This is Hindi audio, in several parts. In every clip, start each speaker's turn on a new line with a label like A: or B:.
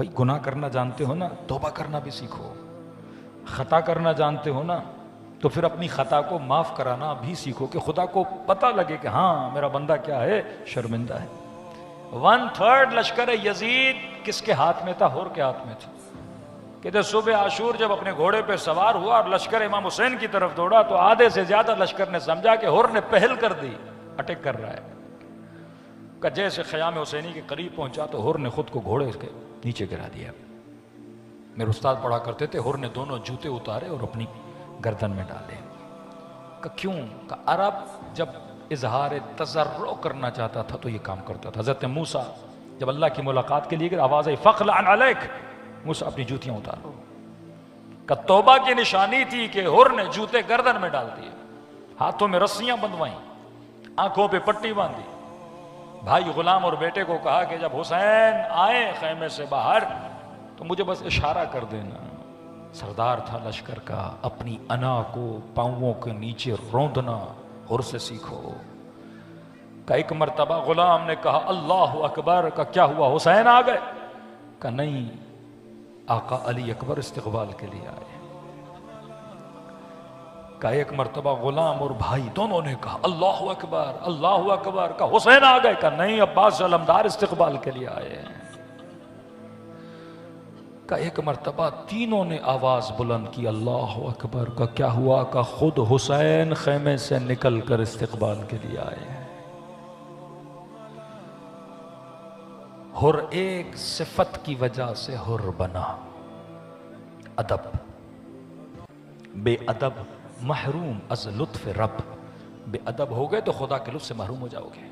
A: भाई गुनाह करना जानते हो ना, तौबा करना भी सीखो। खता करना जानते हो ना, तो फिर अपनी खता को माफ कराना भी सीखो, कि खुदा को पता लगे कि हाँ मेरा बंदा क्या है, शर्मिंदा है। 1/3 लश्कर यजीद किसके हाथ में था? हुर के हाथ में था। कहते सुबह आशूर जब अपने घोड़े पे सवार हुआ और लश्कर इमाम हुसैन की तरफ दौड़ा, तो आधे से ज्यादा लश्कर ने समझा कि हुर ने पहल कर दी, अटैक कर रहा है। का जैसे ख़याम हुसैनी के करीब पहुंचा तो हुर ने खुद को घोड़े के नीचे गिरा दिया। मेरे उस्ताद पढ़ा करते थे, हुर ने दोनों जूते उतारे और अपनी गर्दन में डाले। का क्यों? का अरब जब इजहार तजर्रो करना चाहता था तो ये काम करता था। हज़रत मूसा जब अल्लाह की मुलाकात के लिए गए, आवाज़ आई फ़क़्लअन अलैक, मूसा अपनी जूतियां उतारो। का तौबा की निशानी थी कि हुर ने जूते गर्दन में डाल दिए, हाथों में रस्सियां बंधवाई, आंखों पे पट्टी बांधी। भाई गुलाम और बेटे को कहा कि जब हुसैन आए खैमे से बाहर तो मुझे बस इशारा कर देना। सरदार था लश्कर का, अपनी अना को पांवों के नीचे रौंदना हुर से सीखो। का एक मर्तबा गुलाम ने कहा अल्लाह अकबर। का क्या हुआ, हुसैन आ गए? का नहीं, आका अली अकबर इस्तकबाल के लिए आए। का एक मर्तबा गुलाम और भाई दोनों ने कहा अल्लाह अकबर अल्लाह अकबर। का हुसैन आ गए? का नहीं, अब्बास अलमदार इस्तकबाल के लिए आए हैं। का एक मर्तबा तीनों ने आवाज बुलंद की अल्लाह अकबर। का क्या हुआ? का खुद हुसैन खेमे से निकल कर इस्तकबाल के लिए आए हैं। हुर एक सिफत की वजह से हुर बना, अदब। बेअदब महरूम अज लुत्फ रब। बेअदब हो गए तो खुदा के लुत्फ से महरूम हो जाओगे।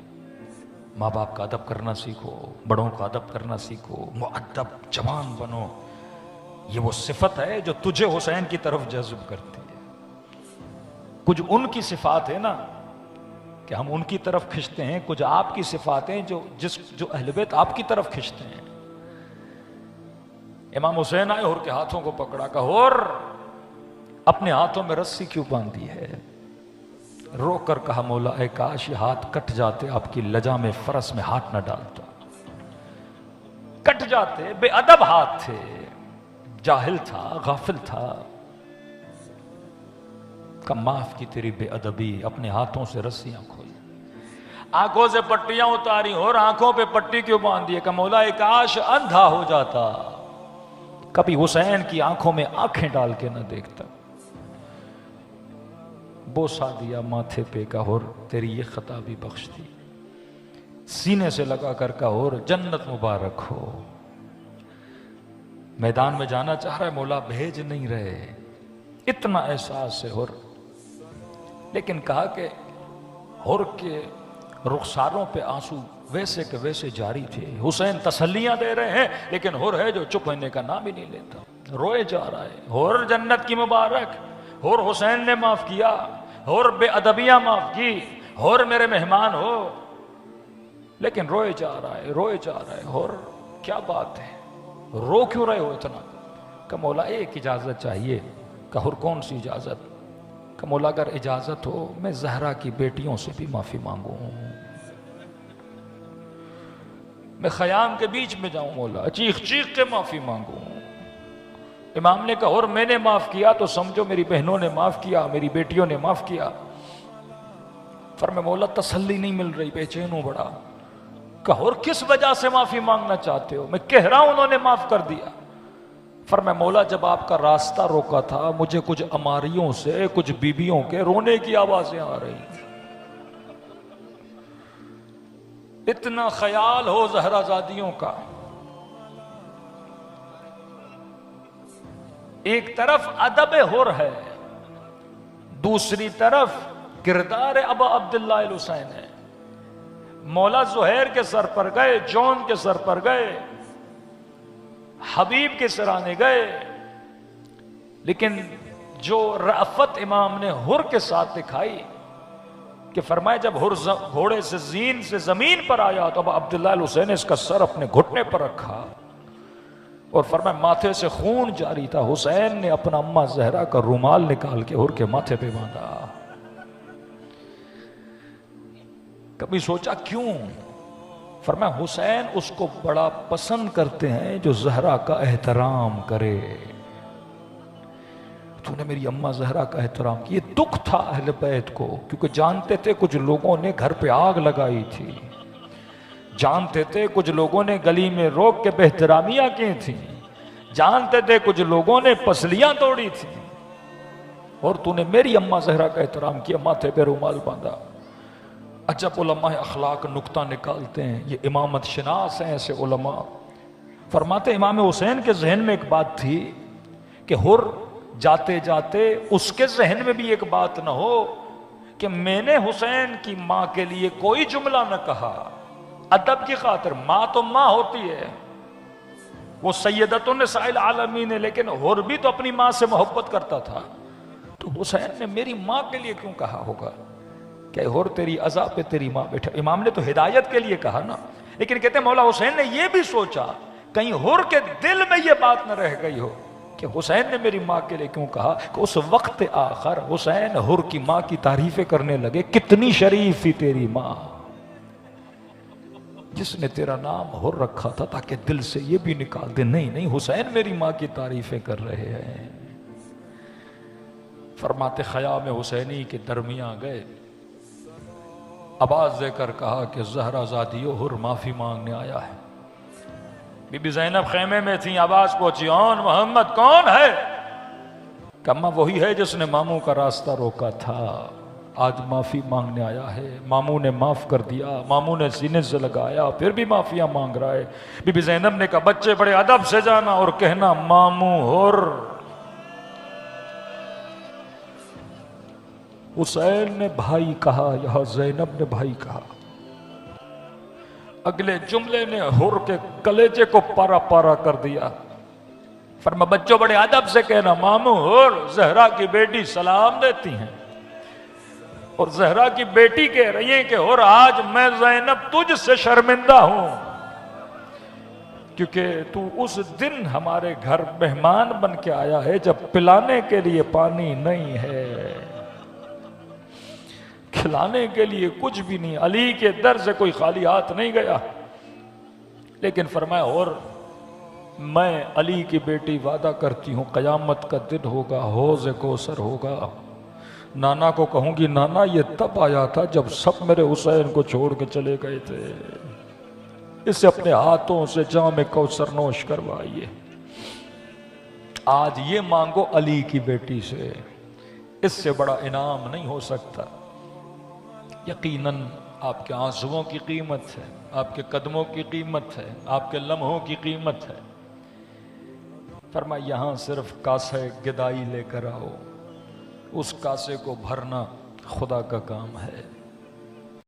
A: माँ बाप का अदब करना सीखो, बड़ों का अदब करना सीखो, मुअद्दब जवान बनो। ये वो सिफत है जो तुझे हुसैन की तरफ जज्ब करती है। कुछ उनकी सिफात है ना कि हम उनकी तरफ खिंचते हैं, कुछ आपकी सिफातें जो अहले बैत आपकी तरफ खिंचते हैं। इमाम हुसैन आए, हुर के हाथों को पकड़ा। का हुर अपने हाथों में रस्सी क्यों बांधी है? रोकर कहा मौला ए काश ये हाथ कट जाते, आपकी लजा में फरस में हाथ न डालता। कट जाते, बेअदब हाथ थे, जाहिल था, गाफिल था। का माफ की तेरी बेअदबी, अपने हाथों से रस्सियां खोली, आंखों से पट्टियां उतारी और आंखों पे पट्टी क्यों बांध दी? का मौला ए काश अंधा हो जाता, कभी हुसैन की आंखों में आंखें डाल के न देखता। बोसा दिया माथे पे का हुर तेरी ये खता भी बख्श दी। सीने से लगा कर का हुर जन्नत मुबारक हो। मैदान में जाना चाह रहा है, मौला भेज नहीं रहे, इतना एहसास है हुर। लेकिन कहा कि हुर के रुखसारों पे आंसू वैसे के वैसे जारी थे। हुसैन तसल्लियां दे रहे हैं, लेकिन हुर है जो चुप होने का नाम ही नहीं लेता, रोए जा रहा है। हुर जन्नत की मुबारक, हुर हुसैन ने माफ किया, हुर बेअदबियां माफ की, हुर मेरे मेहमान हो, लेकिन रोए जा रहा है, रोए जा रहा है। हुर क्या बात है, रो क्यों रहे हो इतना? का मौला एक इजाजत चाहिए। का हुर कौन सी इजाजत? का मौला अगर इजाजत हो मैं जहरा की बेटियों से भी माफी मांगू, मैं खयाम के बीच में जाऊं मौला, चीख चीख के माफी मांगू। इमाम ने कहा और मैंने माफ किया तो समझो मेरी बहनों ने माफ किया, मेरी बेटियों ने माफ किया। फरमाया मौला तसल्ली नहीं मिल रही, बेचैन हूं बड़ा। कहा और किस वजह से माफी मांगना चाहते हो? मैं कह रहा हूं उन्होंने माफ कर दिया। फरमाया मौला जब आपका रास्ता रोका था मुझे कुछ अमारियों से, कुछ बीबियों के रोने की आवाजें आ रही, इतना ख्याल हो जहराजादियों का। एक तरफ अदब हुर है, दूसरी तरफ किरदार अबा अब्दुल्ला अल हुसैन है। मौला जुहैर के सर पर गए, जौन के सर पर गए, हबीब के सराने गए, लेकिन जो रअफत इमाम ने हुर के साथ दिखाई कि फरमाया जब हुर घोड़े से जीन से जमीन पर आया तो अब अब्दुल्ला अल हुसैन ने इसका सर अपने घुटने पर रखा और फरमाया माथे से खून जारी था। हुसैन ने अपना अम्मा जहरा का रुमाल निकाल के हुर के माथे पे बांधा। कभी सोचा क्यों? फरमाया हुसैन उसको बड़ा पसंद करते हैं जो जहरा का एहतराम करे। तूने मेरी अम्मा जहरा का एहतराम किया। ये दुख था अहले बैत को, क्योंकि जानते थे कुछ लोगों ने घर पे आग लगाई थी, जानते थे कुछ लोगों ने गली में रोक के बेहतरामियां की थी, जानते थे कुछ लोगों ने पसलियां तोड़ी थी, और तूने मेरी अम्मा जहरा का एहतराम किया, माथे पे रुमाल बांधा। अजब उलमा अखलाक नुक्ता निकालते हैं, ये इमामत शनास हैं ऐसे उलमा। फरमाते इमाम हुसैन के जहन में एक बात थी कि हुर जाते जाते उसके जहन में भी एक बात ना हो कि मैंने हुसैन की मां के लिए कोई जुमला न कहा। अदब की खातिर, मां तो मां होती है, वो सैयदतुन निसाइल आलमीन है, लेकिन हुर भी तो अपनी मां से मोहब्बत करता था। तो हुसैन ने मेरी मां के लिए क्यों कहा होगा? क्या हुर तेरी अज़ा पे तेरी मां बैठा? इमाम ने तो हिदायत के लिए कहा ना, लेकिन कहते मौला हुसैन ने यह भी सोचा कहीं हुर के दिल में यह बात न रह गई हो कि हुसैन ने मेरी मां के लिए क्यों कहा। कि उस वक्त आखिर हुसैन हुर की मां की तारीफें करने लगे, कितनी शरीफ थी तेरी मां, जिसने तेरा नाम हुर रखा था, ताकि दिल से यह भी निकाल दे नहीं नहीं हुसैन मेरी मां की तारीफें कर रहे हैं। फरमाते ख़याम हुसैनी के दरमियान गए, आवाज देकर कहा कि ज़हरा ज़ादियो हुर माफी मांगने आया है। बीबी ज़ैनब खेमे में थी, आवाज पहुंची, कौन मोहम्मद कौन है? कम्मा वही है जिसने मामू का रास्ता रोका था, आज माफी मांगने आया है। मामू ने माफ कर दिया, मामू ने सीने से लगाया, फिर भी माफिया मांग रहा है। बीबी ज़ैनब ने कहा बच्चे बड़े अदब से जाना और कहना मामू हुर। हुसैन ने भाई कहा, यहां ज़ैनब ने भाई कहा। अगले जुमले ने हुर के कलेजे को पारा पारा कर दिया। फरमा बच्चों बड़े अदब से कहना मामू हुर, जहरा की बेटी सलाम देती हैं। और जहरा की बेटी कह रही है कि हुर आज मैं ज़ैनब तुझसे शर्मिंदा हूं, क्योंकि तू उस दिन हमारे घर मेहमान बन के आया है जब पिलाने के लिए पानी नहीं है, खिलाने के लिए कुछ भी नहीं, अली के दर से कोई खाली हाथ नहीं गया। लेकिन फरमाया और मैं अली की बेटी वादा करती हूं कयामत का दिन होगा, हौज़ कौसर होगा, नाना को कहूंगी नाना ये तब आया था जब सब मेरे हुसैन को छोड़ के चले गए थे, इसे अपने हाथों से जाम कौसर नोश करवाइए। आज ये मांगो अली की बेटी से, इससे बड़ा इनाम नहीं हो सकता। यकीनन आपके आंसुओं की कीमत है, आपके कदमों की कीमत है, आपके लम्हों की कीमत है। फरमाया यहां सिर्फ कासे गिदाई लेकर आओ, उस कासे को भरना खुदा का काम है।